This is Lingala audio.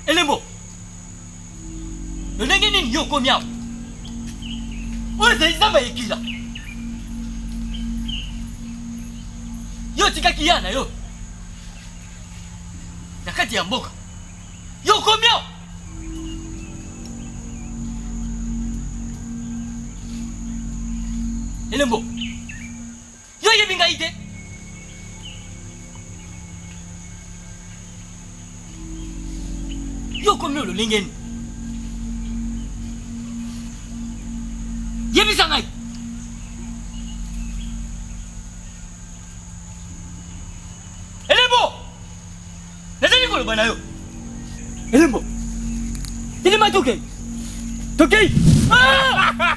Elembo. Lo nenge ni yoko miao. Ora sai zamba ikila. Yo tika kiana yo. Nakati ya mboka. Yoko miao. Elembo. Yo yebinga ite. Yoko miao lo nenge. Yebisa ngai. Elembo. Nazali ko lo bana yo. Elembo. Dili ma toke. Toke. Ah!